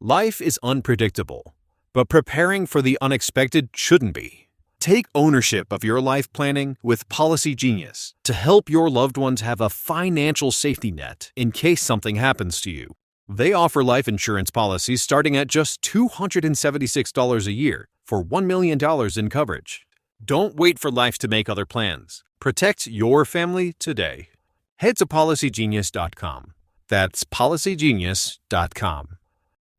Life is unpredictable, but preparing for the unexpected shouldn't be. Take ownership of your life planning with Policy Genius to help your loved ones have a financial safety net in case something happens to you. They offer life insurance policies starting at just $276 a year for $1 million in coverage. Don't wait for life to make other plans. Protect your family today. Head to PolicyGenius.com. That's PolicyGenius.com.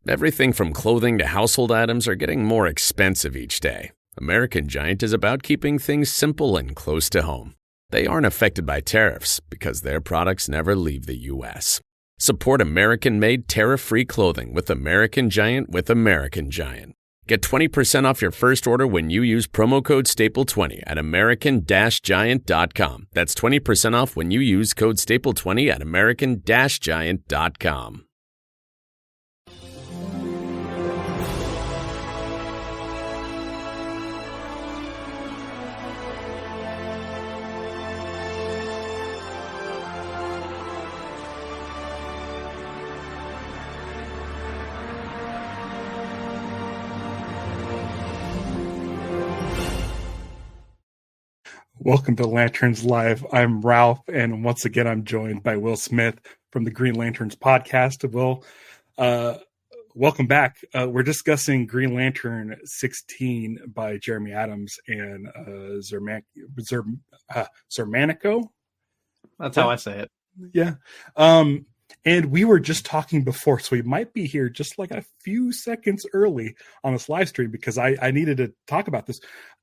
Everything from clothing to household items are getting more expensive each day. American Giant is about keeping things simple and close to home. They aren't affected by tariffs because their products never leave the U.S. Support American-made tariff-free clothing with American Giant with American Giant. Get 20% off your first order when you use promo code STAPLE20 at American-Giant.com. That's 20% off when you use code STAPLE20 at American-Giant.com. Welcome to Lanterns Live. I'm Ralph, and once again, I'm joined by Will Smith from the Green Lanterns podcast. Will, welcome back. We're discussing Green Lantern 16 by Jeremy Adams and Xermánico. That's how I say it. Yeah. And we were just talking before, so we might be here just like a few seconds early on this live stream because I needed to talk about this.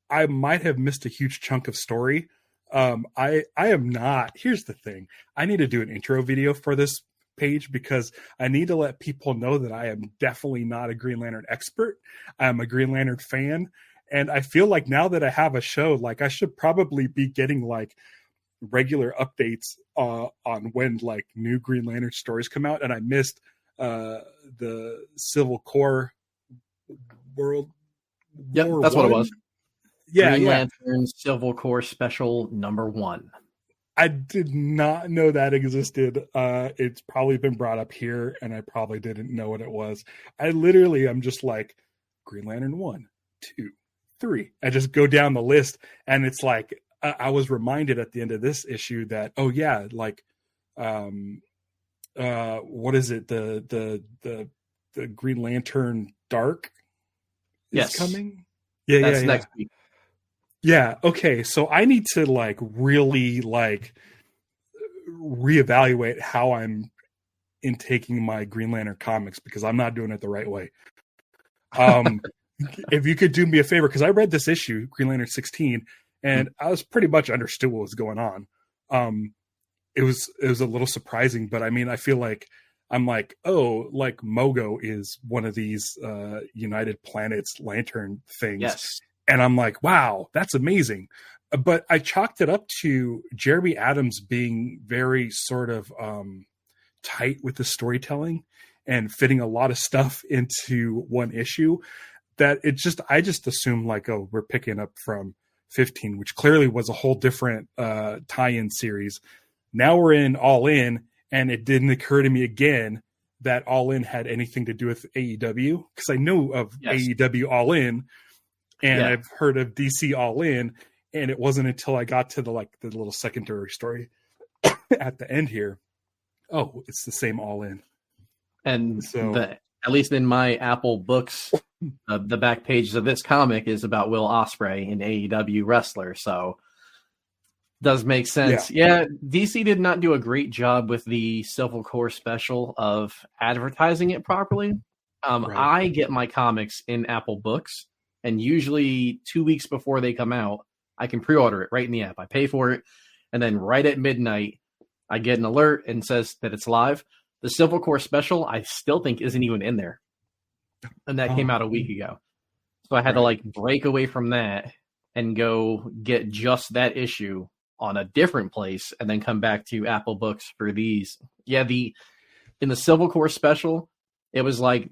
I might have missed a huge chunk of story. I am not. Here's the thing. I need to do an intro video for this page because I need to let people know that I am definitely not a Green Lantern expert. I'm a Green Lantern fan. And I feel like now that I have a show, like I should probably be getting like regular updates on when like new Green Lantern stories come out. And I missed the Civil Core World. Yep, War that's One. what it was. Yeah, Green yeah. Lantern Civil Core Special #1. I did not know that existed. It's probably been brought up here, and I probably didn't know what it was. I literally am just like Green Lantern 1, 2, 3. I just go down the list, and it's like I was reminded at the end of this issue that like what is it? The Green Lantern Dark is coming. That's next week. Yeah. Okay. So I need to like really like reevaluate how I'm intaking my Green Lantern comics because I'm not doing it the right way. If you could do me a favor, because I read this issue, Green Lantern 16, and I was pretty much understood what was going on. It was a little surprising, but I mean, I feel like I'm like, oh, like Mogo is one of these United Planets Lantern things. Yes. And I'm like, wow, that's amazing. But I chalked it up to Jeremy Adams being very sort of tight with the storytelling and fitting a lot of stuff into one issue that I just assumed like, oh, we're picking up from 15, which clearly was a whole different tie-in series. Now we're in All In, and it didn't occur to me again that All In had anything to do with AEW because I knew of AEW All In. And I've heard of DC All In, and it wasn't until I got to the little secondary story at the end here. Oh, it's the same All In. And so, at least in my Apple books, the back pages of this comic is about Will Ospreay, an AEW wrestler. So does make sense. Yeah, DC did not do a great job with the Civil Core special of advertising it properly. Right. I get my comics in Apple books. And usually 2 weeks before they come out, I can pre-order it right in the app. I pay for it. And then right at midnight, I get an alert and says that it's live. The Civil Core special, I still think isn't even in there. And that came out a week ago. So I had to like break away from that and go get just that issue on a different place and then come back to Apple books for these. Yeah, in the Civil Core special, it was like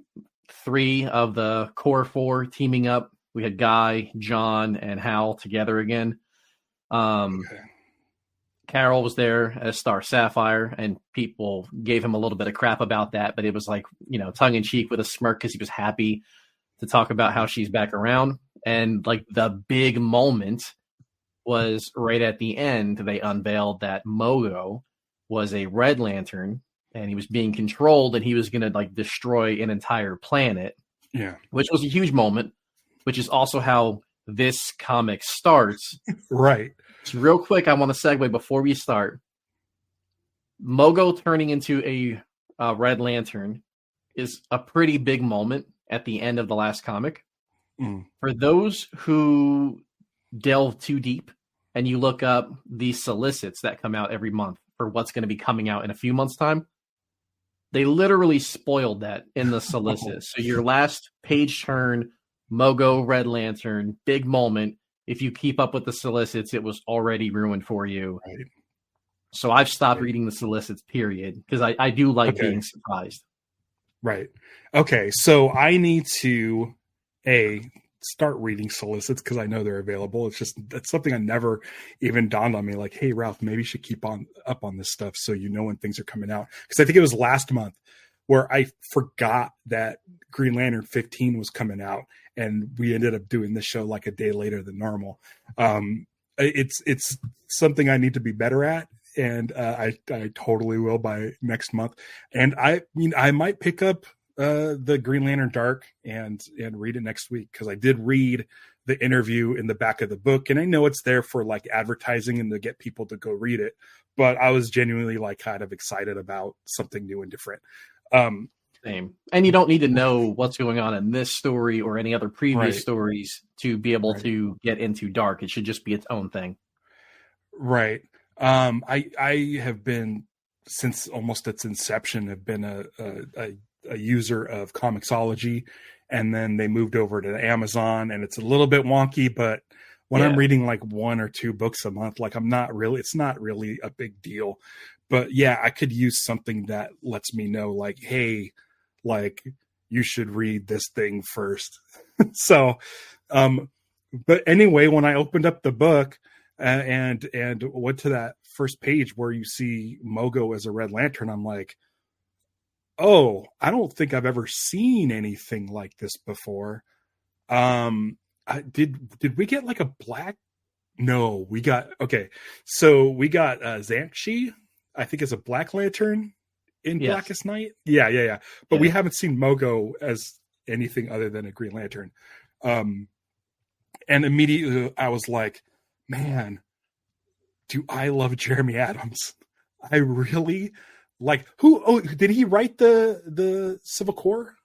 3 of the core 4 teaming up. We had Guy, John, and Hal together again. Carol was there as Star Sapphire, and people gave him a little bit of crap about that, but it was like, tongue in cheek with a smirk because he was happy to talk about how she's back around. And like the big moment was right at the end. They unveiled that Mogo was a Red Lantern, and he was being controlled, and he was going to like destroy an entire planet. Yeah, which was a huge moment, which is also how this comic starts. Right. So real quick, I want to segue before we start. Mogo turning into a Red Lantern is a pretty big moment at the end of the last comic. For those who delve too deep and you look up the solicits that come out every month for what's going to be coming out in a few months' time, they literally spoiled that in the solicits. So your last page turn, Mogo, Red Lantern, big moment. If you keep up with the solicits, it was already ruined for you. Right. So I've stopped reading the solicits, period, because I do like being surprised. Right. Okay. So I need to start reading solicits because I know they're available. It's just that's something I never even dawned on me. Like, hey, Ralph, maybe you should keep up on this stuff so you know when things are coming out. Because I think it was last month where I forgot that Green Lantern 15 was coming out, and we ended up doing this show like a day later than normal. It's something I need to be better at. And I totally will by next month. And I mean, I might pick up the Green Lantern Dark and read it next week, because I did read the interview in the back of the book, and I know it's there for like advertising and to get people to go read it. But I was genuinely like kind of excited about something new and different. Same. And you don't need to know what's going on in this story or any other previous stories to be able to get into Dark. It should just be its own thing. Right. I have been, since almost its inception, have been a user of Comixology, and then they moved over to Amazon, and it's a little bit wonky, but when I'm reading like 1 or 2 books a month, like it's not really a big deal. But yeah, I could use something that lets me know like, hey, like you should read this thing first. So, but anyway, when I opened up the book, and went to that first page where you see Mogo as a Red Lantern, I'm like, oh, I don't think I've ever seen anything like this before. Did we get like a black? No, we got, okay. So we got Xanxi, I think is a Black Lantern in Blackest Night. Yeah. But we haven't seen Mogo as anything other than a Green Lantern. And immediately I was like, man, do I love Jeremy Adams? I really like did he write the Civil Corps?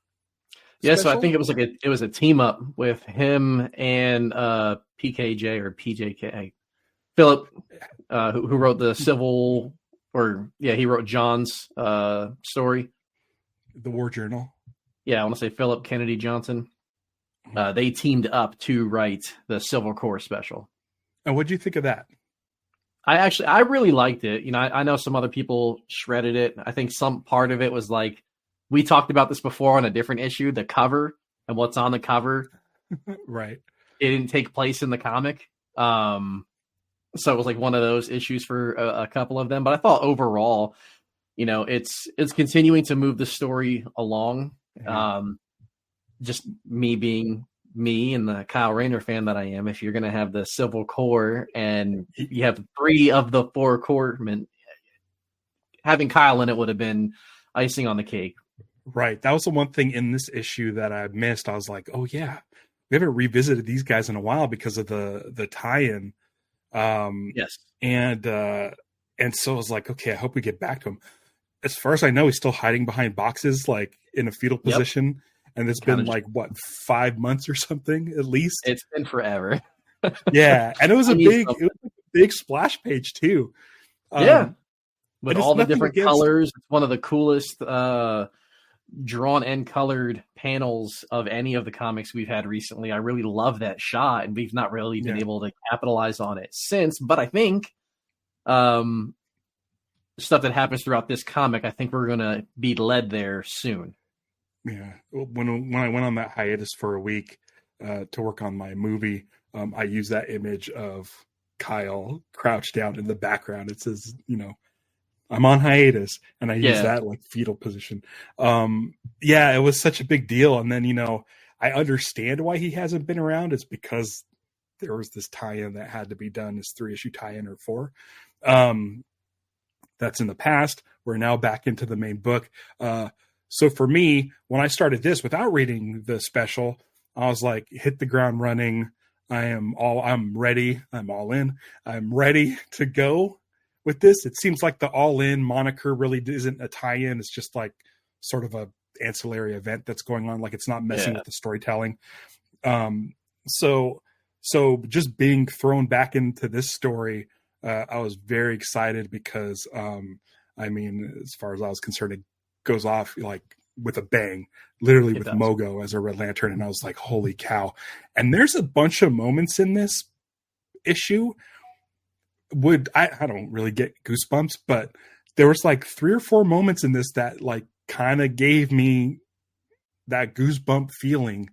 Yeah, so I think it was a team up with him and PKJ or PJK Philip, who wrote the Civil, he wrote John's story, the War Journal. Yeah, I want to say Philip Kennedy Johnson. They teamed up to write the Civil Corps special. And what do you think of that? I really liked it. I know some other people shredded it. I think some part of it was like, we talked about this before on a different issue, the cover and what's on the cover. Right. It didn't take place in the comic. So it was like one of those issues for a couple of them. But I thought overall, it's continuing to move the story along. Mm-hmm. Just me being me and the Kyle Rayner fan that I am, if you're going to have the Civil Corps and you have 3 of the 4 corpsmen, having Kyle in it would have been icing on the cake. Right. That was the one thing in this issue that I missed. I was like, oh yeah, we haven't revisited these guys in a while because of the tie-in. Yes. And so I was like, okay, I hope we get back to him. As far as I know, he's still hiding behind boxes, like in a fetal position. Yep. And it's been like 5 months or something at least. It's been forever. Yeah, and it was a big splash page too. With all the different colors. It's one of the coolest drawn and colored panels of any of the comics we've had recently. I really love that shot, and we've not really been able to capitalize on it since. But I think stuff that happens throughout this comic, I think we're going to be led there soon. Yeah, when I went on that hiatus for a week to work on my movie, I used that image of Kyle crouched down in the background. It says, I'm on hiatus, and I use that like fetal position. It was such a big deal. And then, I understand why he hasn't been around. It's because there was this tie-in that had to be done, this 3-issue tie-in or 4. That's in the past. We're now back into the main book. So for me, when I started this without reading the special, I was like, hit the ground running. I'm ready. I'm all in. I'm ready to go with this. It seems like the all in moniker really isn't a tie-in. It's just like sort of a ancillary event that's going on. Like it's not messing with the storytelling. So just being thrown back into this story, I was very excited because, as far as I was concerned, it goes off like with a bang, literally with Mogo as a Red Lantern. And I was like, holy cow. And there's a bunch of moments in this issue. I don't really get goosebumps, but there was like 3 or 4 moments in this that like kind of gave me that goosebump feeling.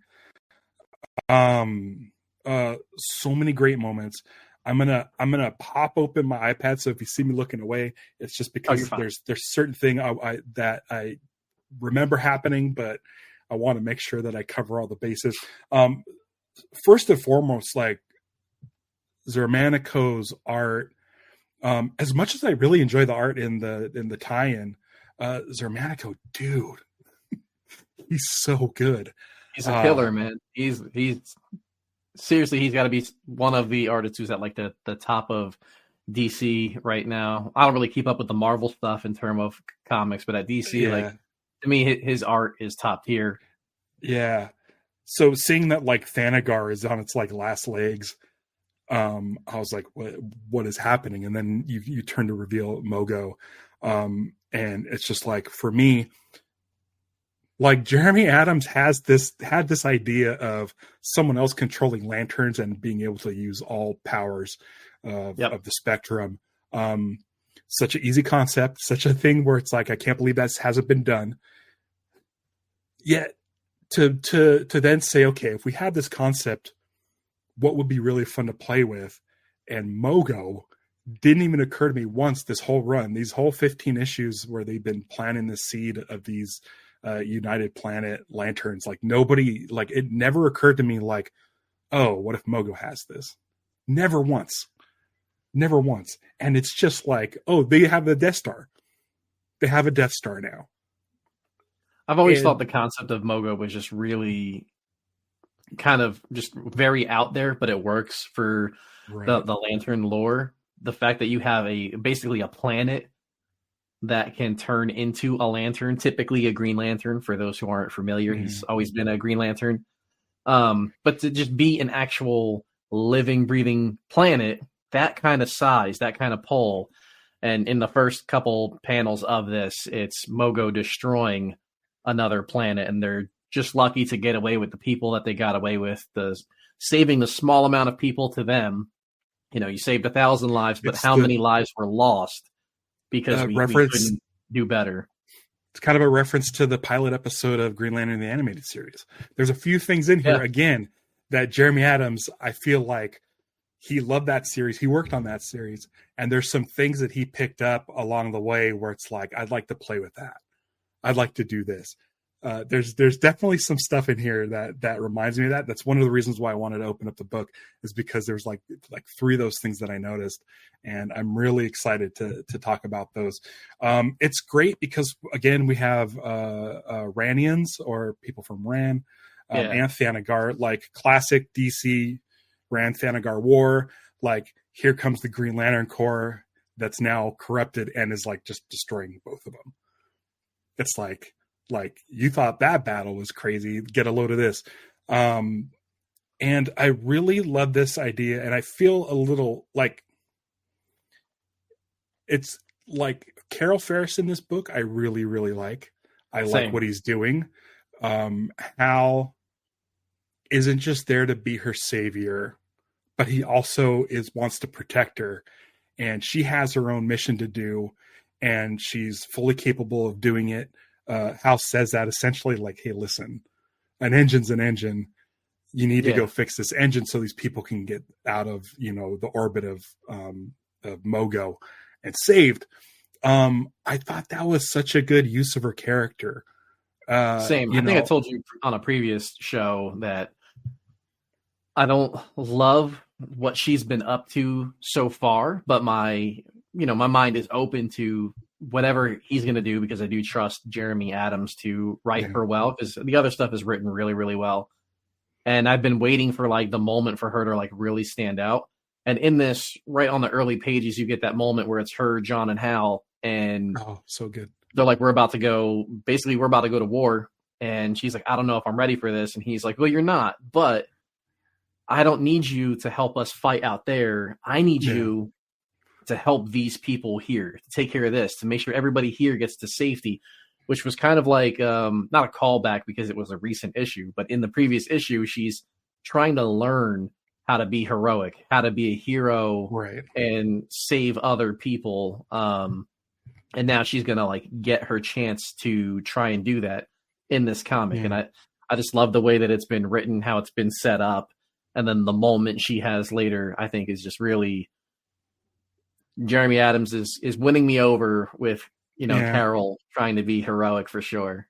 So many great moments. I'm gonna pop open my iPad. So if you see me looking away, it's just because there's certain thing that I remember happening, but I want to make sure that I cover all the bases. First and foremost, like Xermánico's art. As much as I really enjoy the art in the tie-in, Xermánico, dude, he's so good. He's a killer, man. He's seriously, he's got to be one of the artists who's at like the top of DC right now. I don't really keep up with the Marvel stuff in terms of comics, but at DC, like to me, his art is top tier. Yeah. So seeing that like Thanagar is on its like last legs, I was like, what is happening? And then you turn to reveal Mogo. And it's just like, for me, like Jeremy Adams had this idea of someone else controlling lanterns and being able to use all powers of the spectrum. Such an easy concept, such a thing where it's like, I can't believe that hasn't been done yet. To then say, okay, if we had this concept, what would be really fun to play with? And Mogo didn't even occur to me once this whole run, these whole 15 issues where they've been planting the seed of these United Planet lanterns. Like nobody, like it never occurred to me like, oh, what if Mogo has this? Never once. And it's just like, oh, they have the Death Star. They have a Death Star now. I've always thought the concept of Mogo was just really kind of just very out there, but it works for the Lantern lore. The fact that you have basically a planet that can turn into a lantern, typically a Green Lantern, for those who aren't familiar. He's always been a Green Lantern. But to just be an actual living, breathing planet, that kind of size, that kind of pull. And in the first couple panels of this, it's Mogo destroying another planet, and they're just lucky to get away with the people that they got away with, saving the small amount of people to them. You saved 1,000 lives, but how many lives were lost because we couldn't do better? It's kind of a reference to the pilot episode of Green Lantern, the animated series. There's a few things in here, again, that Jeremy Adams, I feel like he loved that series. He worked on that series. And there's some things that he picked up along the way where it's like, I'd like to play with that. I'd like to do this. There's definitely some stuff in here that reminds me of that. That's one of the reasons why I wanted to open up the book, is because there's like 3 of those things that I noticed, and I'm really excited to talk about those. It's great because again, we have Ranians, or people from Ran, and Thanagar, like classic DC Ran Thanagar war. Like here comes the Green Lantern Corps that's now corrupted and is like just destroying both of them. It's like you thought that battle was crazy, get a load of this. And I really love this idea, and I feel a little like it's like Carol Ferris in this book. I really, really like. I like what he's doing. Hal isn't just there to be her savior, but he also wants to protect her, and she has her own mission to do, and she's fully capable of doing it. Hal says that essentially, like, hey, listen, an engine's an engine. You need to go fix this engine so these people can get out of, the orbit of Mogo and saved. I thought that was such a good use of her character. Same. I think I told you on a previous show that I don't love what she's been up to so far, but my mind is open to whatever he's going to do, because I do trust Jeremy Adams to write her well, because the other stuff is written really, really well. And I've been waiting for like the moment for her to like really stand out. And in this, right on the early pages, you get that moment where it's her, John, and Hal, and so good. They're like, we're about to go to war. And she's like, I don't know if I'm ready for this. And he's like, well, you're not, but I don't need you to help us fight out there. I need you to help these people here, to take care of this, to make sure everybody here gets to safety, which was kind of like, not a callback because it was a recent issue, but in the previous issue, she's trying to learn how to be heroic, how to be a hero, right, and save other people. And now she's going to like get her chance to try and do that in this comic. And I just love the way that it's been written, how it's been set up. And then the moment she has later, I think, is just really, Jeremy Adams is winning me over with, Carol trying to be heroic for sure.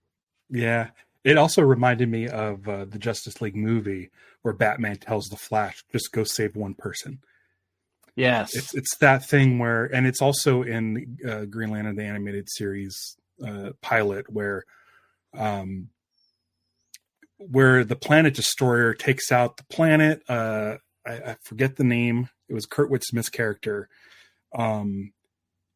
Yeah. It also reminded me of the Justice League movie where Batman tells the Flash, just go save one person. Yes. It's that thing where, and it's also in Green Lantern, the animated series pilot, where the Planet Destroyer takes out the planet. I forget the name. It was Kurtwood Smith's character,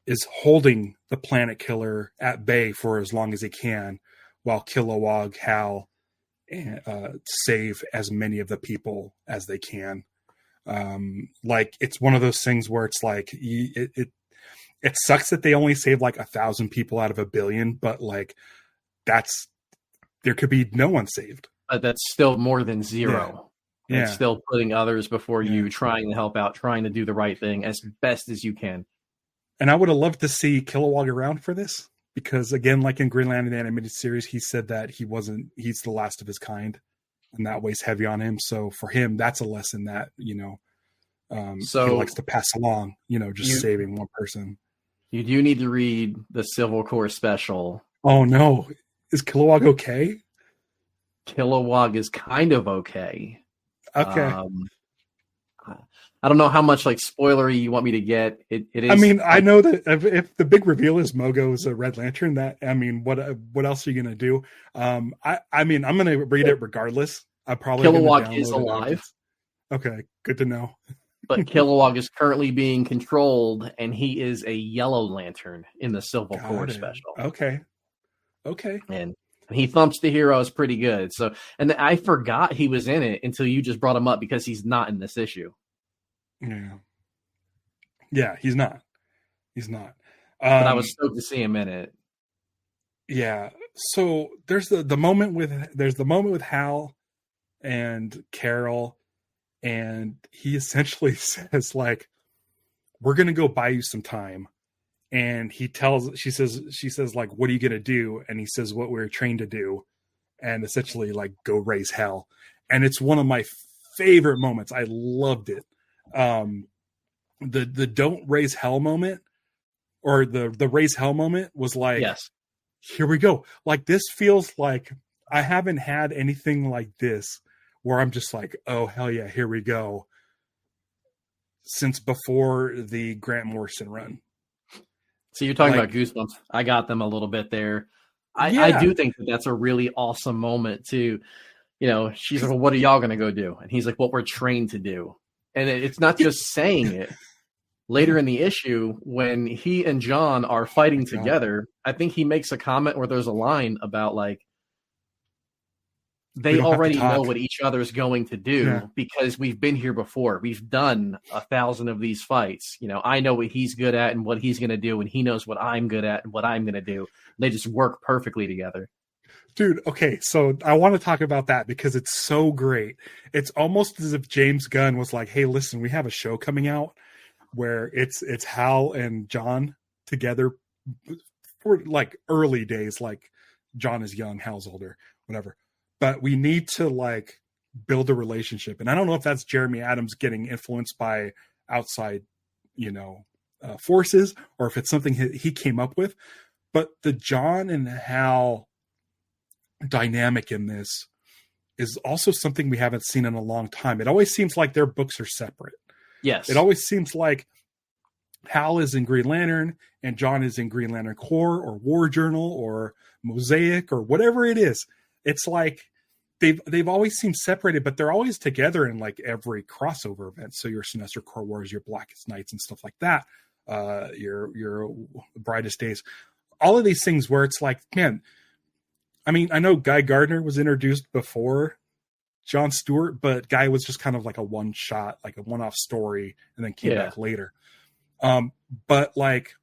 is holding the Planet Killer at bay for as long as he can, while Kilowog, Hal, save as many of the people as they can. Like, it's one of those things where it's like, it sucks that they only saved like 1,000 people out of 1 billion, but like, there could be no one saved. That's still more than zero. Yeah. It's still putting others before you, trying to help out, trying to do the right thing as best as you can. And I would have loved to see Kilowog around for this, because again, like in Green Lantern, the animated series, he said that he's the last of his kind, and that weighs heavy on him. So for him, that's a lesson that, he likes to pass along, saving one person. You do need to read the Civil Corps special. Oh no. Is Kilowog okay? Kilowog is kind of okay. Okay. I don't know how much like spoilery you want me to get. It is. I mean, I know that if the big reveal is Mogo is a Red Lantern, what else are you gonna do? I'm gonna read it regardless. I probably Kilowog is alive. Okay, good to know. But Kilowog is currently being controlled, and he is a Yellow Lantern in the Civil Corps special. Okay. And he thumps the heroes pretty good. So, and I forgot he was in it until you just brought him up, because he's not in this issue. Yeah, he's not. But I was stoked to see him in it. Yeah. So there's the moment with Hal and Carol, and he essentially says like, we're going to go buy you some time. And she says like, what are you going to do? And he says, what we're trained to do. And essentially like, go raise hell. And it's one of my favorite moments. I loved it. The don't raise hell moment, or the raise hell moment, was like, yes, here we go. Like, this feels like I haven't had anything like this where I'm just like, oh hell yeah, here we go, since before the Grant Morrison run. So you're talking about Goosebumps. I got them a little bit there. I do think that's a really awesome moment too. She's like, well, what are y'all going to go do? And he's like, what we're trained to do. And it's not just saying it. Later in the issue, when he and John are fighting together, I think he makes a comment where there's a line about like, they already know what each other's going to do because we've been here before. We've done 1,000 of these fights. I know what he's good at and what he's going to do, and he knows what I'm good at and what I'm going to do. They just work perfectly together. Dude, okay, so I want to talk about that because it's so great. It's almost as if James Gunn was like, hey, listen, we have a show coming out where it's Hal and John together for like early days, like John is young, Hal's older, whatever. But we need to like build a relationship. And I don't know if that's Jeremy Adams getting influenced by outside, forces, or if it's something he came up with. But the John and Hal dynamic in this is also something we haven't seen in a long time. It always seems like their books are separate. Yes. It always seems like Hal is in Green Lantern and John is in Green Lantern Corps or War Journal or Mosaic or whatever it is. It's like they've always seemed separated, but they're always together in like every crossover event. So your Sinestro Corps Wars, your Blackest Nights and stuff like that. Your Brightest Days, all of these things where it's like, man, I mean, I know Guy Gardner was introduced before John Stewart, but Guy was just kind of like a one shot, like a one-off story, and then came back later. But like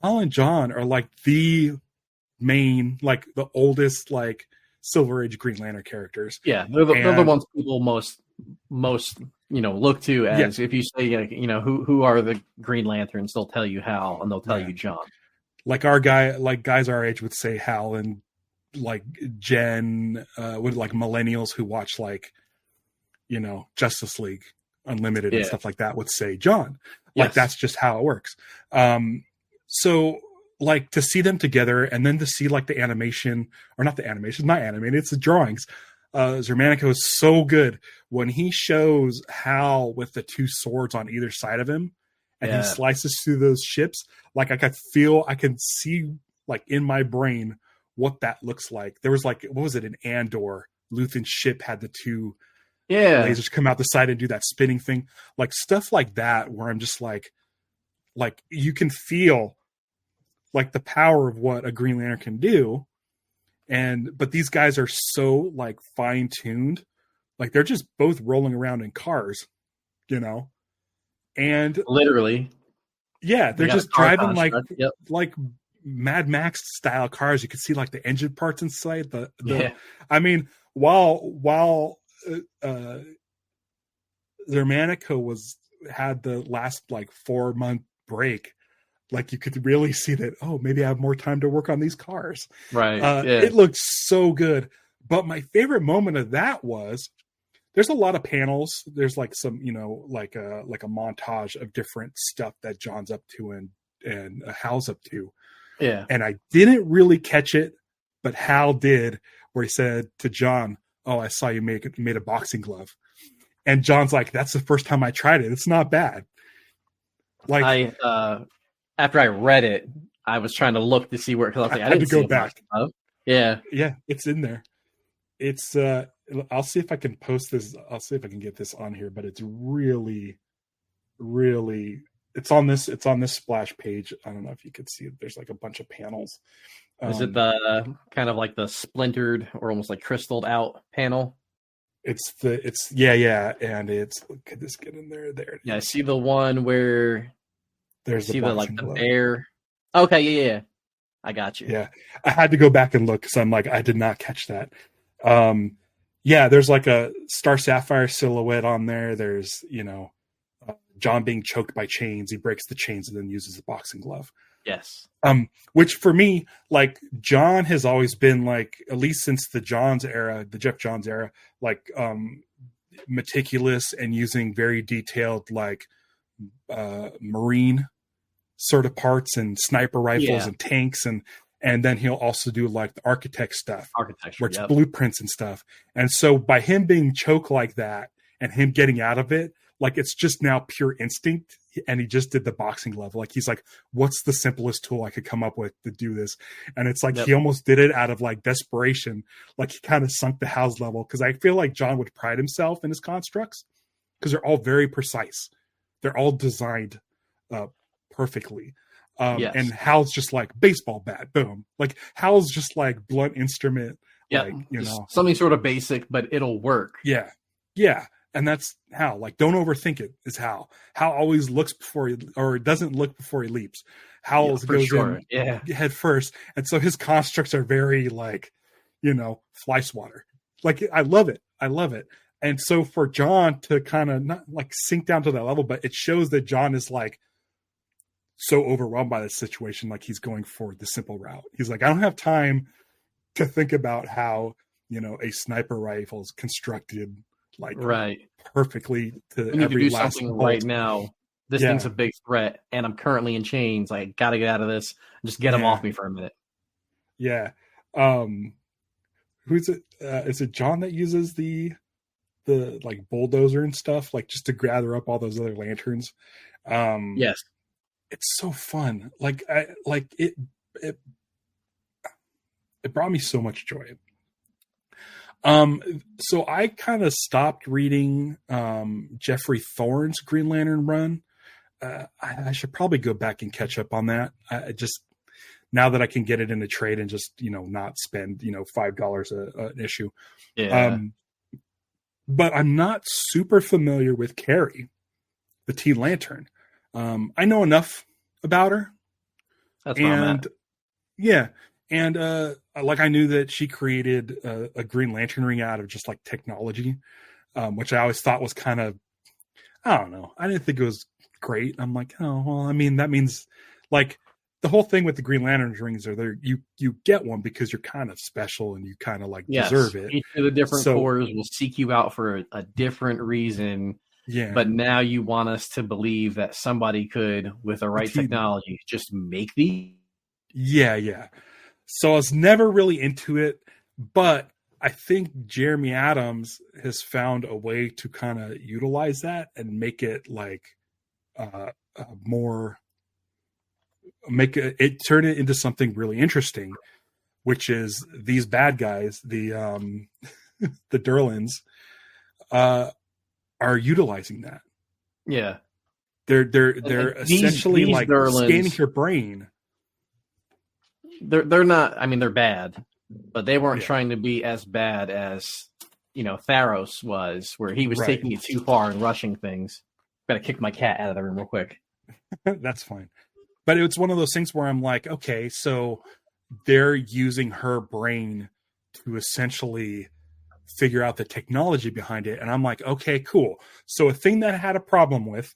Hal and John are like the main, like the oldest, like Silver Age Green Lantern characters. Yeah, they're the ones people most look to as, if you say who are the Green Lanterns, they'll tell you Hal and they'll tell you John. Like guys our age would say Hal, and like Jen with like millennials who watch like Justice League Unlimited and stuff like that would say John. Like that's just how it works. So like to see them together and then to see like the animation, or not the animation, not animated, it's the drawings. Xermánico is so good when he shows Hal with the two swords on either side of him and he slices through those ships. Like I can see like in my brain what that looks like. There was like, what was it, an Andor? Luthen's ship had the two lasers come out the side and do that spinning thing. Like stuff like that where I'm just like you can feel like the power of what a Green Lantern can do. But these guys are so like fine tuned. Like they're just both rolling around in cars, and literally, they're just driving like Mad Max style cars. You can see like the engine parts inside I mean, while Xermánico had the last like 4-month break, like you could really see that, oh, maybe I have more time to work on these cars. Right. It looked so good. But my favorite moment of that was there's a lot of panels. There's like some, like a montage of different stuff that John's up to and Hal's up to. Yeah. And I didn't really catch it, but Hal did, where he said to John, "Oh, I saw you made a boxing glove." And John's like, "That's the first time I tried it. It's not bad." Like after I read it, I was trying to look to see where, because I had to go back. Yeah, it's in there. It's I'll see if I can post this. I'll see if I can get this on here, but it's really, really, it's on this splash page. I don't know if you could see it. There's like a bunch of panels. Is it the kind of like the splintered or almost like crystalled out panel? And could this get in there? There. Yeah, I see the one where there's the bear. Okay, yeah. I got you. Yeah, I had to go back and look because I'm like, I did not catch that. There's like a Star Sapphire silhouette on there. There's John being choked by chains. He breaks the chains and then uses the boxing glove. Yes. Which for me, like John has always been like, at least since the Jeff Johns era, like meticulous and using very detailed like marine sort of parts and sniper rifles and tanks, and then he'll also do like the architect stuff, where it's blueprints and stuff. And so by him being choked like that and him getting out of it, like it's just now pure instinct. And he just did the boxing glove. Like he's like, what's the simplest tool I could come up with to do this? And it's like he almost did it out of like desperation. Like he kind of sunk the house level, because I feel like John would pride himself in his constructs because they're all very precise. They're all designed perfectly. And Hal's just like baseball bat, boom. Like Hal's just like blunt instrument. Yeah, like, something sort of basic, but it'll work. Yeah. And that's Hal. Like, don't overthink it. Is Hal. Hal always looks before or doesn't look before he leaps. Hal goes in head first. And so his constructs are very like, fly swatter. Like, I love it. And so for John to kind of not like sink down to that level, but it shows that John is like so overwhelmed by this situation. Like he's going for the simple route. He's like, I don't have time to think about how a sniper rifle is constructed like right. perfectly to We need to every do last something bolt. right now. This thing's a big threat, and I'm currently in chains. I got to get out of this. Just get him off me for a minute. Yeah. Who's it? Is it John that uses the like bulldozer and stuff, like just to gather up all those other lanterns? Yes. It's so fun. Like it brought me so much joy. So I kind of stopped reading Jeffrey Thorne's Green Lantern run. I should probably go back and catch up on that. I just, now that I can get it in a trade and just, not spend, $5 an issue. Yeah. But I'm not super familiar with Carrie, the Teen Lantern. I know enough about her. That's where I'm at. Yeah. And like I knew that she created a Green Lantern ring out of just like technology, which I always thought was kind of, I don't know. I didn't think it was great. I'm like, oh, well, I mean, that means like the whole thing with the Green Lantern rings are there. You get one because you're kind of special and you kind of like deserve it. Each of the different cores will seek you out for a different reason. Yeah. But now you want us to believe that somebody could, with the right technology, just make these. Yeah. So I was never really into it, but I think Jeremy Adams has found a way to kind of utilize that and make it like turn it into something really interesting, which is these bad guys, the the Durlans, are utilizing that. Yeah. They're essentially these like Durlans, scanning your brain. They're not, I mean, they're bad, but they weren't trying to be as bad as, Tharos was, where he was taking it too far and rushing things. Gotta kick my cat out of the room real quick. That's fine. But it's one of those things where I'm like, okay, so they're using her brain to essentially figure out the technology behind it. And I'm like, okay, cool. So a thing that I had a problem with,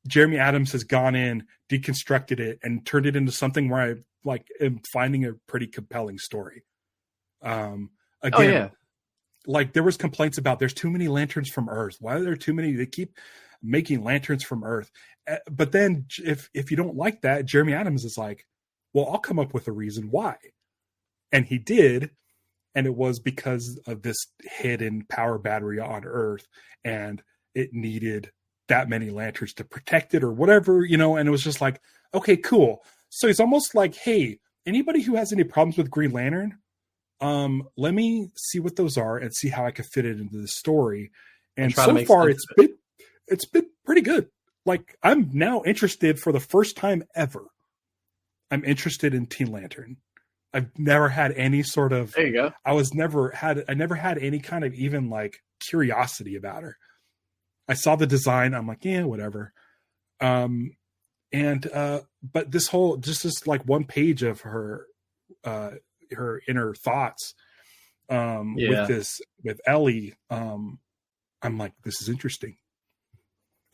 Jeremy Adams has gone in, deconstructed it, and turned it into something where I like am finding a pretty compelling story. Again, like there was complaints about there's too many lanterns from Earth. Why are there too many? They keep making lanterns from Earth. But then if you don't like that, Jeremy Adams is like, well, I'll come up with a reason why. And he did. And it was because of this hidden power battery on Earth, and it needed that many lanterns to protect it or whatever, and it was just like, okay, cool. So he's almost like, hey, anybody who has any problems with Green Lantern, let me see what those are and see how I can fit it into the story. And so far it's been pretty good. Like I'm now interested for the first time ever. I'm interested in Teen Lantern. I've never had any sort of, there you go. I never had any kind of even like curiosity about her. I saw the design. I'm like, yeah, whatever. But this whole, just this like one page of her inner thoughts, with Ellie, I'm like, this is interesting.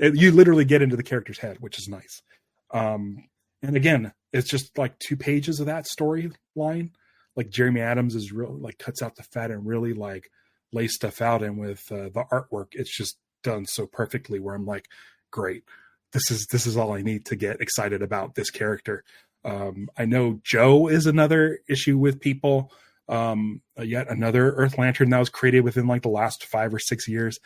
You literally get into the character's head, which is nice. And again, it's just like 2 pages of that storyline. Like Jeremy Adams is real, like cuts out the fat and really like lays stuff out. And with the artwork, it's just done so perfectly where I'm like, great. This is all I need to get excited about this character. I know Joe is another issue with people. Yet another Earth Lantern that was created within like the last 5 or 6 years.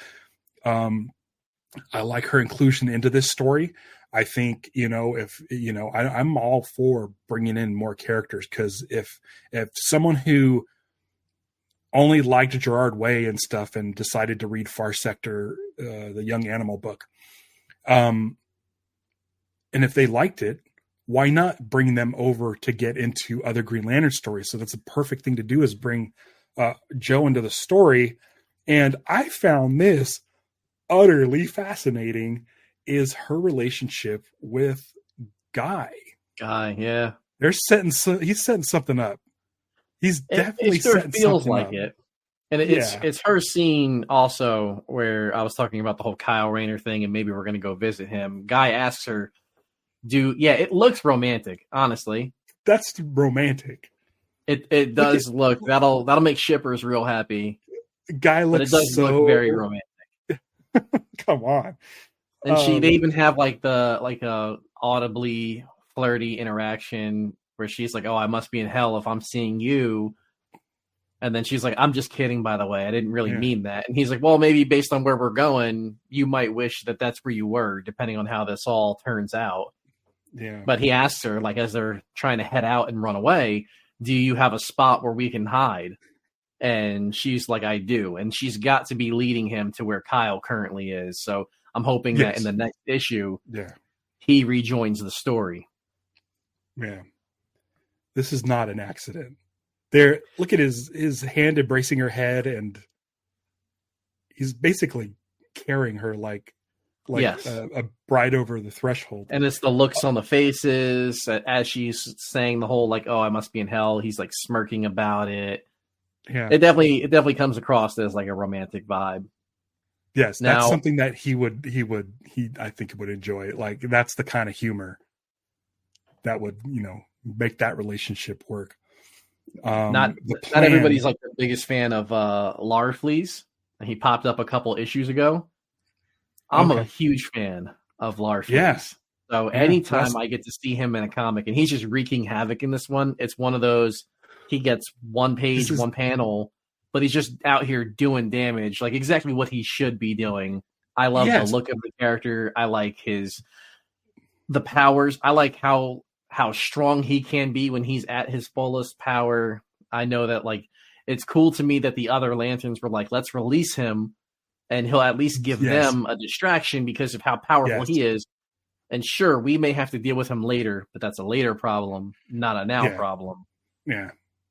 I like her inclusion into this story. I think, I'm all for bringing in more characters, because if someone who only liked Gerard Way and stuff and decided to read Far Sector, the Young Animal book, and if they liked it, why not bring them over to get into other Green Lantern stories? So that's a perfect thing to do, is bring Joe into the story. And I found this utterly fascinating, is her relationship with Guy. Yeah. He's setting something up. He's definitely it sure setting feels something like up. it. And it's her scene also where I was talking about the whole Kyle Rayner thing, and maybe we're going to go visit him. Guy asks her, it looks romantic, honestly. That's romantic. It does look that'll make shippers real happy. Guy looks, but it does look very romantic. Come on. And they even have like a audibly flirty interaction where she's like, "Oh, I must be in hell if I'm seeing you." And then she's like, "I'm just kidding, by the way. I didn't really mean that." And he's like, "Well, maybe based on where we're going, you might wish that that's where you were, depending on how this all turns out." Yeah. But he asks her, like, as they're trying to head out and run away, "Do you have a spot where we can hide?" And she's like, "I do." And she's got to be leading him to where Kyle currently is. So I'm hoping that in the next issue, he rejoins the story. Yeah. This is not an accident. There, look at his hand embracing her head, and he's basically carrying her like a bride over the threshold. And it's the looks on the faces as she's saying the whole like, "Oh, I must be in hell." He's like smirking about it. Yeah, it definitely comes across as like a romantic vibe. Yes, now, that's something that he I think would enjoy. Like that's the kind of humor that would make that relationship work. Not everybody's like the biggest fan of Larfleeze. He popped up a couple issues ago. I'm a huge fan of Larfleeze. Yes. So anytime I get to see him in a comic, and he's just wreaking havoc in this one, it's one of those, he gets one page, one panel, but he's just out here doing damage, like exactly what he should be doing. I love the look of the character. I like the powers. I like how strong he can be when he's at his fullest power. I know that like it's cool to me that the other Lanterns were like, let's release him and he'll at least give them a distraction because of how powerful he is. And sure, we may have to deal with him later, but that's a later problem, not a now problem. Yeah.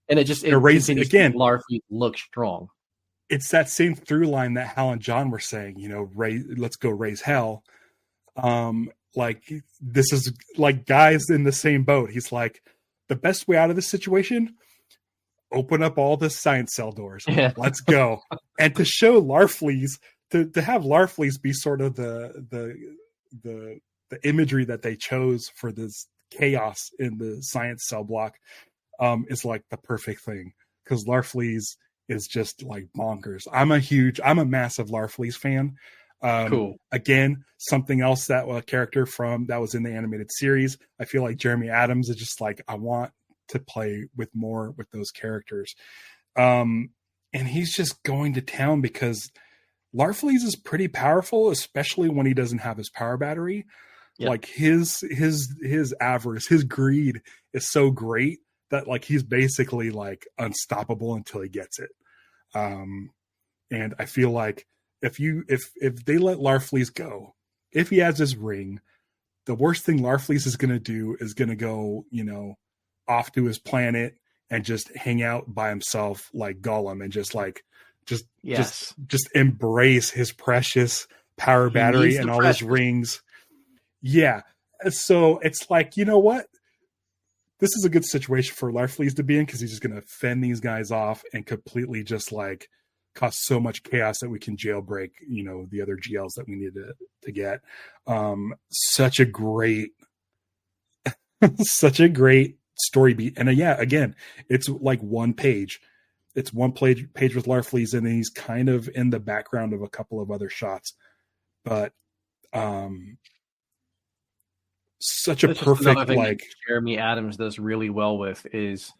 And it continues again. Larfleeze look strong. It's that same through line that Hal and John were saying, let's go raise hell. Like this is like guys in the same boat. He's like, the best way out of this situation, open up all the science cell doors. Yeah. Let's go. And to show Larfleeze, to have Larfleeze be sort of the imagery that they chose for this chaos in the science cell block, is like the perfect thing, because Larfleeze is just like bonkers. I'm a massive Larfleeze fan. Cool. Again, something else that a character that was in the animated series. I feel like Jeremy Adams is just like, I want to play with more with those characters. And he's just going to town because Larfleeze is pretty powerful, especially when he doesn't have his power battery. Yep. Like his avarice, his greed is so great that like he's basically like unstoppable until he gets it. And I feel like if they let Larfleeze go, if he has his ring, the worst thing Larfleeze is going to do is going to go, off to his planet and just hang out by himself like Gollum and just embrace his precious power battery and all his rings. Yeah. So it's like, you know what? This is a good situation for Larfleeze to be in, because he's just going to fend these guys off and completely just like cause so much chaos that we can jailbreak, the other GLs that we need to get. Such a great story beat. And again, it's like one page. It's one page with Larfleeze, and then he's kind of in the background of a couple of other shots. But such a perfect like Jeremy Adams does really well with is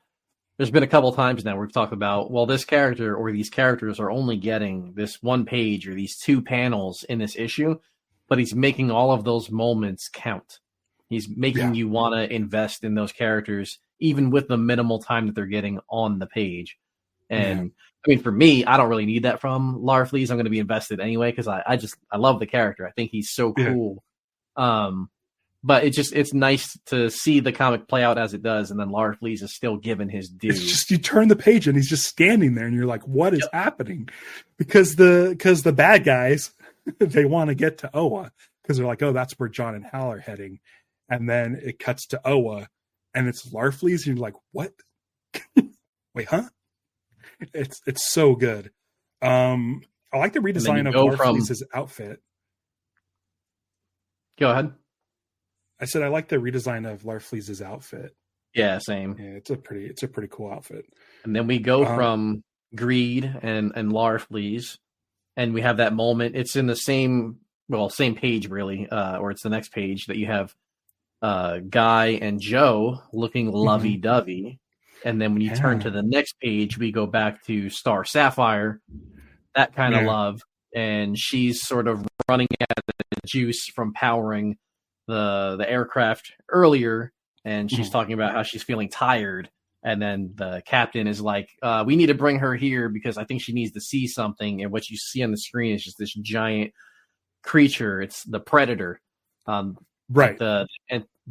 there's been a couple times now where we've talked about, well, this character or these characters are only getting this one page or these two panels in this issue, but he's making all of those moments count. He's making you want to invest in those characters, even with the minimal time that they're getting on the page. And I mean, for me, I don't really need that from Larfleeze. I'm going to be invested anyway, because I love the character. I think he's so cool. But it's nice to see the comic play out as it does, and then Larfleeze is still given his due. It's just, you turn the page and he's just standing there, and you're like, "What is happening?" Because the bad guys they want to get to Oa, because they're like, "Oh, that's where John and Hal are heading," and then it cuts to Oa, and it's Larfleeze, and you're like, "What? Wait, huh?" It's so good. I like the redesign of Larfleeze's outfit. Go ahead. I said I like the redesign of Larfleeze's outfit. Yeah, same. Yeah, it's a pretty cool outfit. And then we go from Greed and Larfleeze, and we have that moment. It's in the same page really, or it's the next page that you have Guy and Joe looking lovey-dovey. And then when you turn to the next page, we go back to Star Sapphire, that kind of love. And she's sort of running out of the juice from powering the aircraft earlier. And she's talking about how she's feeling tired. And then the captain is like, we need to bring her here because I think she needs to see something. And what you see on the screen is just this giant creature. It's the Predator. Right. The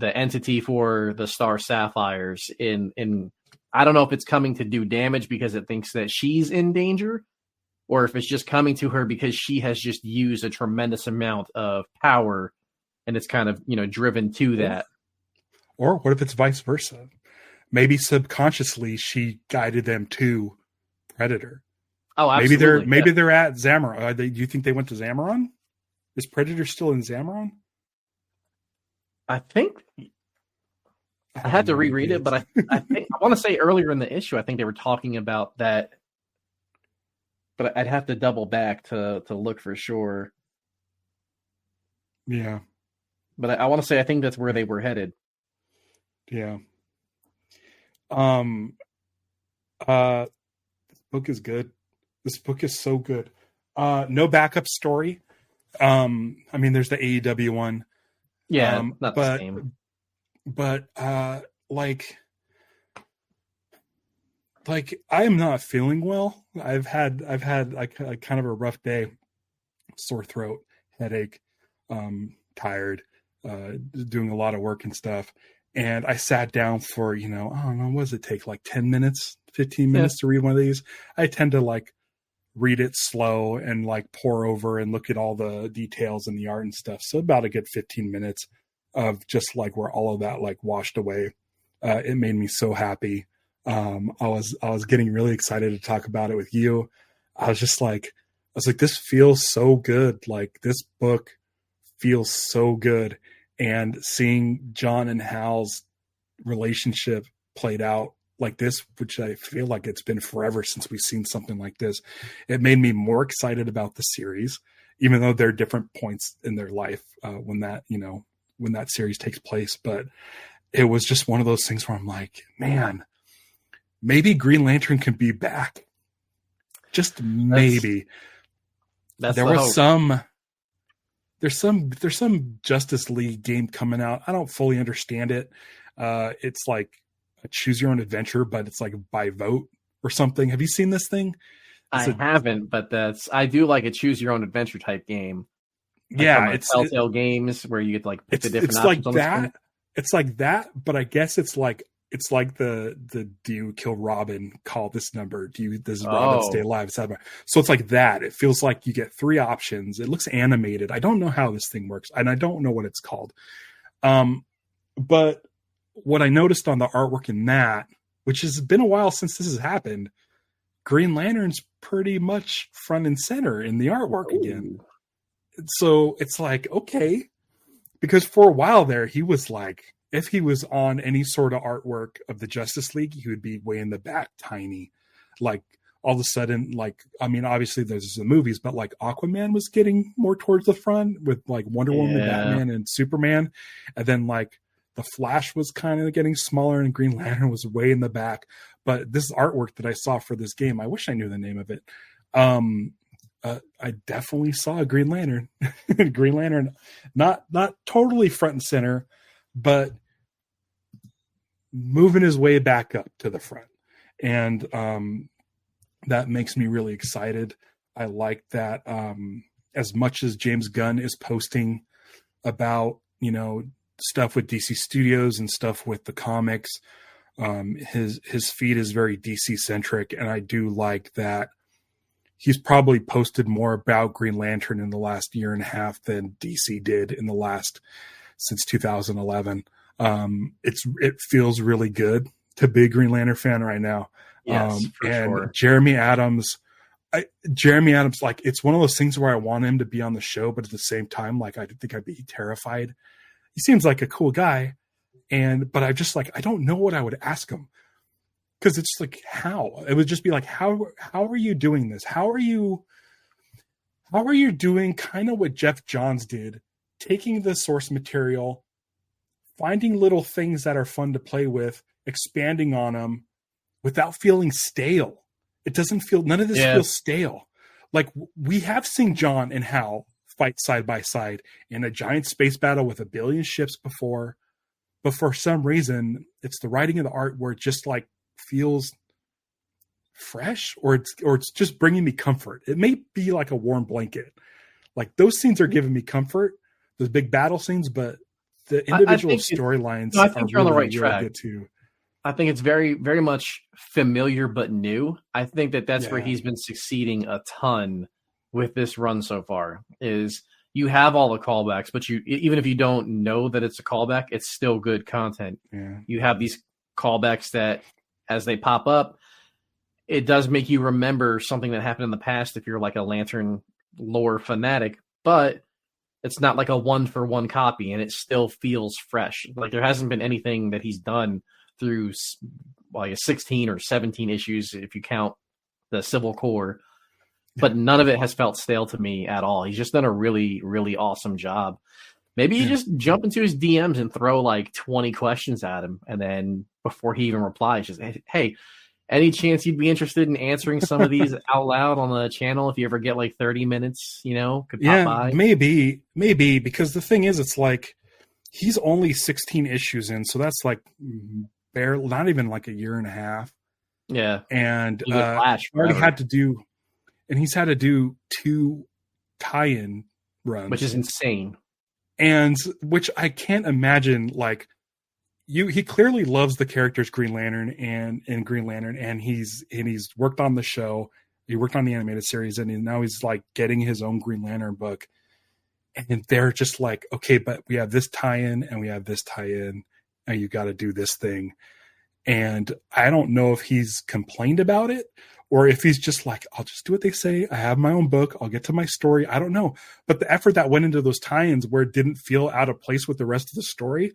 entity for the Star Sapphires in I don't know if it's coming to do damage because it thinks that she's in danger, or if it's just coming to her because she has just used a tremendous amount of power and it's kind of, driven to that. Or what if it's vice versa? Maybe subconsciously she guided them to Predator. Oh, absolutely. Maybe they're at Xamaron. Do you think they went to Xamaron? Is Predator still in Xamaron? I think I had to reread it, but I think I want to say earlier in the issue, I think they were talking about that, but I'd have to double back to look for sure. Yeah. But I want to say, I think that's where they were headed. Yeah. This book is good. This book is so good. No backup story. There's the AEW one. Yeah, not the same. But like I am not feeling well. I've had like kind of a rough day, sore throat, headache, tired, doing a lot of work and stuff. And I sat down for, I don't know, what does it take? Like 10 minutes, 15 minutes to read one of these. I tend to like read it slow and like pour over and look at all the details and the art and stuff. So about a good 15 minutes of just like where all of that like washed away. It made me so happy. I was getting really excited to talk about it with you. I was like, this feels so good. Like this book feels so good. And seeing John and Hal's relationship played out like this, which I feel like it's been forever since we've seen something like this, it made me more excited about the series, even though there are different points in their life when that series takes place. But it was just one of those things where I'm like, man, maybe Green Lantern can be back. Just maybe. There's some Justice League game coming out. I don't fully understand it. It's like a choose your own adventure, but it's like by vote or something. Have you seen this thing? I haven't, but I do like a choose your own adventure type game. Like it's Telltale games where you get to like pick the different options like that. It's like that, but I guess it's like the do you kill Robin? Call this number. Does Robin stay alive? Etc. So it's like that. It feels like you get 3 options. It looks animated. I don't know how this thing works, and I don't know what it's called. But what I noticed on the artwork in that, which has been a while since this has happened, Green Lantern's pretty much front and center in the artwork again. So it's like, okay, because for a while there, he was like, if he was on any sort of artwork of the Justice League, he would be way in the back, tiny. Like all of a sudden, like, obviously there's the movies, but like Aquaman was getting more towards the front with like Wonder Woman, Batman, and Superman. And then like the Flash was kind of getting smaller and Green Lantern was way in the back. But this artwork that I saw for this game, I wish I knew the name of it. I definitely saw a Green Lantern. Green Lantern, not totally front and center, but moving his way back up to the front. And that makes me really excited. I like that as much as James Gunn is posting about, stuff with DC Studios and stuff with the comics, his feed is very DC centric. And I do like that he's probably posted more about Green Lantern in the last year and a half than DC did in since 2011. It feels really good to be a Green Lantern fan right now. Yes, for sure. Jeremy Adams, like, it's one of those things where I want him to be on the show, but at the same time, like, I think I'd be terrified. He seems like a cool guy, but I just like, I don't know what I would ask him. Cause it's like, how? It would just be like, how are you doing this? How are you doing kind of what Jeff Johns did, taking the source material, finding little things that are fun to play with, expanding on them without feeling stale. It doesn't feel, none of this feels stale. Like, we have seen John and Hal fight side by side in a giant space battle with a billion ships before, but for some reason it's the writing and the art where it just like feels fresh, or it's just bringing me comfort. It may be like a warm blanket. Like, those scenes are giving me comfort, those big battle scenes, but the individual storylines I think you're on the right track. Good too. I think it's very, very much familiar but new. I think that's where he's been succeeding a ton with this run so far. Is you have all the callbacks, but you, even if you don't know that it's a callback, it's still good content. Yeah. You have these callbacks that, as they pop up, it does make you remember something that happened in the past if you're like a Lantern lore fanatic, but it's not like a 1-for-1 copy, and it still feels fresh. Like, there hasn't been anything that he's done through like 16 or 17 issues, if you count the Civil Core, but none of it has felt stale to me at all. He's just done a really, really awesome job. Maybe you just jump into his DMs and throw like 20 questions at him, and then before he even replies, just, hey, any chance you'd be interested in answering some of these out loud on the channel if you ever get like 30 minutes, could pop by? Maybe, because the thing is, it's like, he's only 16 issues in, so that's like barely, not even like a year and a half. Yeah. And he's had to do 2 tie-in runs, which is insane. And which I can't imagine, like, he clearly loves the characters Green Lantern and he's worked on the show. He worked on the animated series, and now he's like getting his own Green Lantern book. And they're just like, okay, but we have this tie-in and we have this tie-in, and you got to do this thing. And I don't know if he's complained about it, or if he's just like, I'll just do what they say. I have my own book. I'll get to my story. I don't know. But the effort that went into those tie-ins where it didn't feel out of place with the rest of the story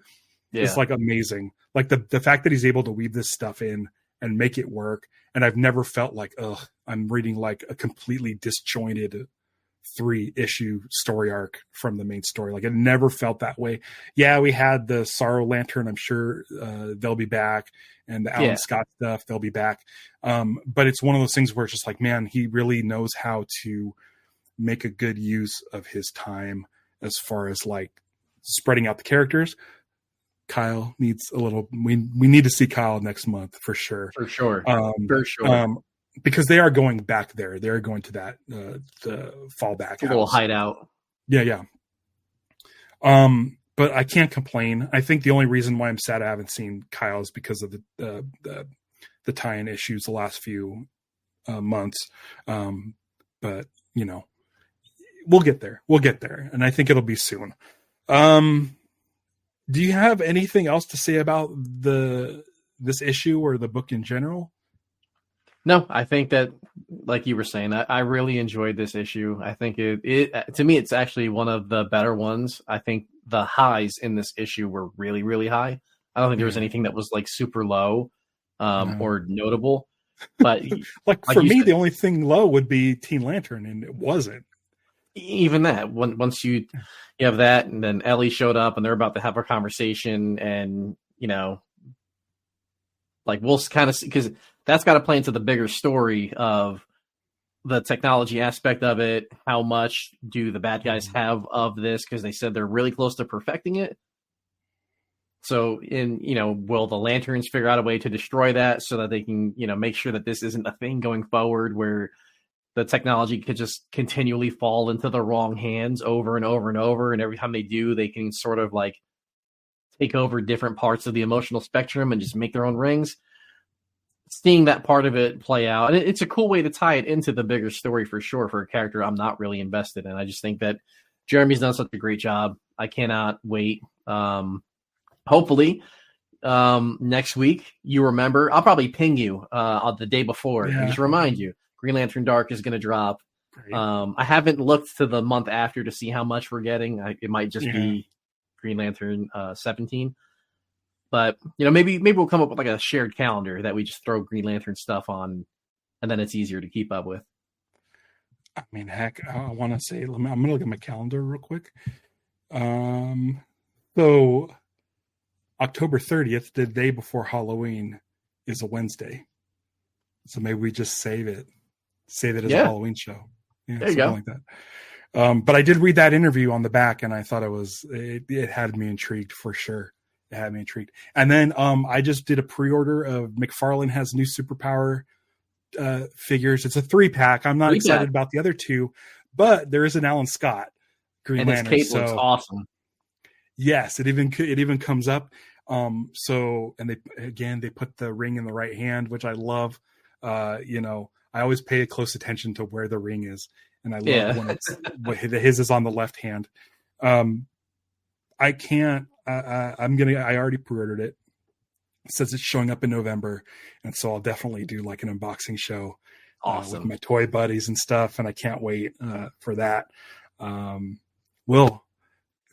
is like amazing. Like the fact that he's able to weave this stuff in and make it work. And I've never felt like, I'm reading like a completely disjointed 3-issue story arc from the main story. Like, it never felt that way. Yeah, we had the Sorrow Lantern. I'm sure they'll be back, and the Alan Scott stuff, they'll be back. But it's one of those things where it's just like, man, he really knows how to make a good use of his time as far as like spreading out the characters. Kyle needs a little, we need to see Kyle next month for sure. For sure. Because they are going back there. They're going to that, the fallback. A little hideout. Yeah. But I can't complain. I think the only reason why I'm sad I haven't seen Kyle is because of the tie-in issues the last few months. But we'll get there. And I think it'll be soon. Do you have anything else to say about this issue or the book in general? No, I think that, like you were saying, I really enjoyed this issue. I think it to me, it's actually one of the better ones. I think the highs in this issue were really, really high. I don't think there was anything that was like super low or notable. But like for me, the only thing low would be Teen Lantern, and it wasn't. Even that, once you have that, and then Ellie showed up, and they're about to have a conversation, and like we'll kind of see, because that's got to play into the bigger story of the technology aspect of it. How much do the bad guys have of this? Because they said they're really close to perfecting it. So, will the Lanterns figure out a way to destroy that so that they can, make sure that this isn't a thing going forward where the technology could just continually fall into the wrong hands over and over and over. And every time they do, they can sort of like take over different parts of the emotional spectrum and just make their own rings. Seeing that part of it play out. And it's a cool way to tie it into the bigger story for sure, for a character I'm not really invested in. I just think that Jeremy's done such a great job. I cannot wait. Hopefully next week, you remember, I'll probably ping you on the day before and just remind you. Green Lantern Dark is going to drop. I haven't looked to the month after to see how much we're getting. It might just be Green Lantern 17. But maybe we'll come up with like a shared calendar that we just throw Green Lantern stuff on, and then it's easier to keep up with. I mean, heck, I want to say, I'm going to look at my calendar real quick. So October 30th, the day before Halloween, is a Wednesday. So maybe we just save it as a Halloween show. Yeah, there you go. Like that. But I did read that interview on the back, and I thought it had me intrigued for sure. It had me intrigued. And then I just did a pre-order of McFarlane Has New Superpower figures. It's a 3-pack. I'm not excited about the other 2, but there is an Alan Scott Green Lantern. And his cape looks awesome. Yes, it even comes up. So, and they put the ring in the right hand, which I love. I always pay close attention to where the ring is, and I love when his is on the left hand. I can't. I already pre-ordered it. It says it's showing up in November, and so I'll definitely do like an unboxing show with my toy buddies and stuff, and I can't wait for that. Will,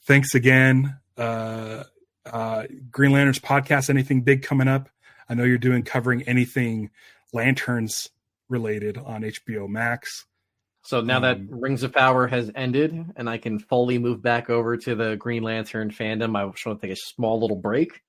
thanks again. Green Lanterns podcast. Anything big coming up? I know you're covering anything Lanterns related on HBO Max. So now that Rings of Power has ended and I can fully move back over to the Green Lantern fandom, I just want to take a small little break.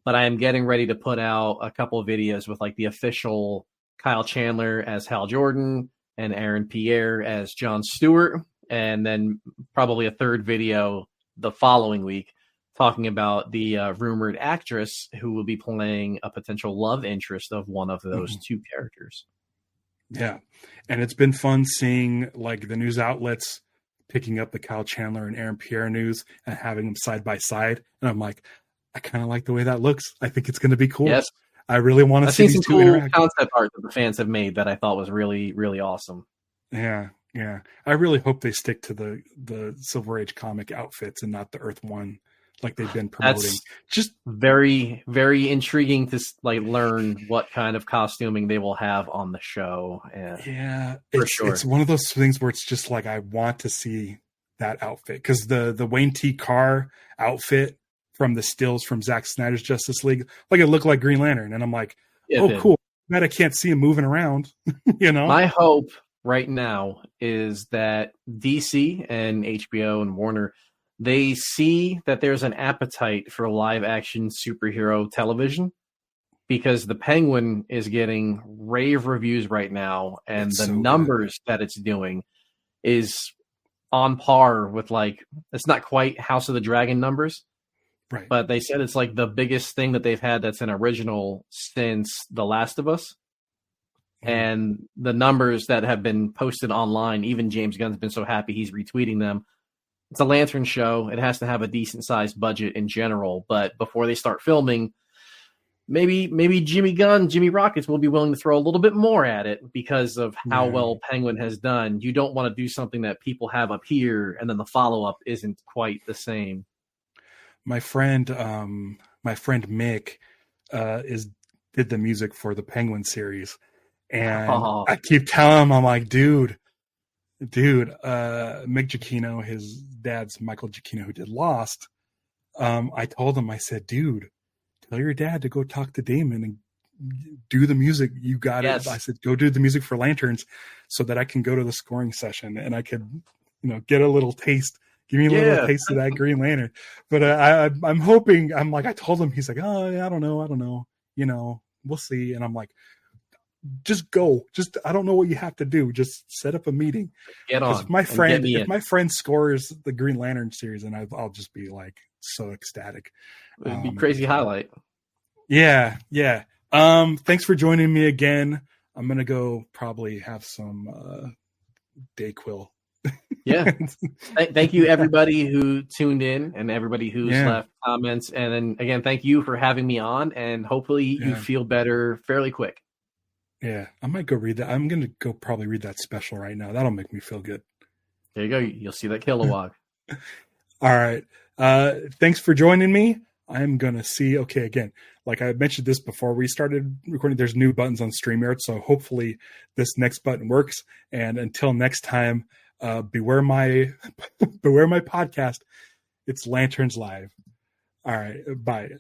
But I am getting ready to put out a couple of videos with like the official Kyle Chandler as Hal Jordan and Aaron Pierre as John Stewart. And then probably a third video the following week talking about the rumored actress who will be playing a potential love interest of one of those two characters. Yeah. And it's been fun seeing like the news outlets picking up the Kyle Chandler and Aaron Pierre news and having them side by side. And I'm like, I kind of like the way that looks. I think it's going to be cool. Yes. I really want to see these two interact. Concept art that the fans have made that I thought was really, really awesome. Yeah. Yeah. I really hope they stick to the Silver Age comic outfits and not the Earth One like they've been promoting. That's just very, very intriguing to like learn what kind of costuming they will have on the show. Yeah, it's one of those things where it's just like I want to see that outfit because the Wayne T. Carr outfit from the stills from Zack Snyder's Justice League, like it looked like Green Lantern, and I'm like, cool. But I can't see him moving around. My hope right now is that DC and HBO and Warner, they see that there's an appetite for live action superhero television because the Penguin is getting rave reviews right now. And the numbers that it's doing is on par with like, it's not quite House of the Dragon numbers, right? But they said it's like the biggest thing that they've had that's an original since The Last of Us. And the numbers that have been posted online, even James Gunn's been so happy he's retweeting them. It's a Lantern show. It has to have a decent sized budget in general. But before they start filming, maybe Jimmy Rockets will be willing to throw a little bit more at it because of how well Penguin has done. You don't want to do something that people have up here and then the follow up isn't quite the same. My friend Mick did the music for the Penguin series, and I keep telling him, I'm like, dude, Mick Giacchino, his dad's Michael Giacchino, who did Lost. I told him, I said, dude, tell your dad to go talk to Damon and do the music. You got it. I said, go do the music for Lanterns so that I can go to the scoring session and I could, get a little taste. Give me a little taste of that Green Lantern. But I'm hoping, I told him, he's like, oh, I don't know. We'll see. And I'm like, just go. I don't know what you have to do. Just set up a meeting. Get on. If my friend scores the Green Lantern series, and I'll just be like so ecstatic. It'd be crazy highlight. Yeah. Thanks for joining me again. I'm gonna go probably have some Dayquil. Yeah. Thank you everybody who tuned in and everybody who's left comments. And then again, thank you for having me on, and hopefully you feel better fairly quick. Yeah, I might go read that. I'm going to go probably read that special right now. That'll make me feel good. There you go. You'll see that Kilowog. All right. Thanks for joining me. I'm going to see. Okay, again, like I mentioned this before we started recording, there's new buttons on StreamYard. So hopefully this next button works. And until next time, beware my podcast. It's Lanterns Live. All right. Bye.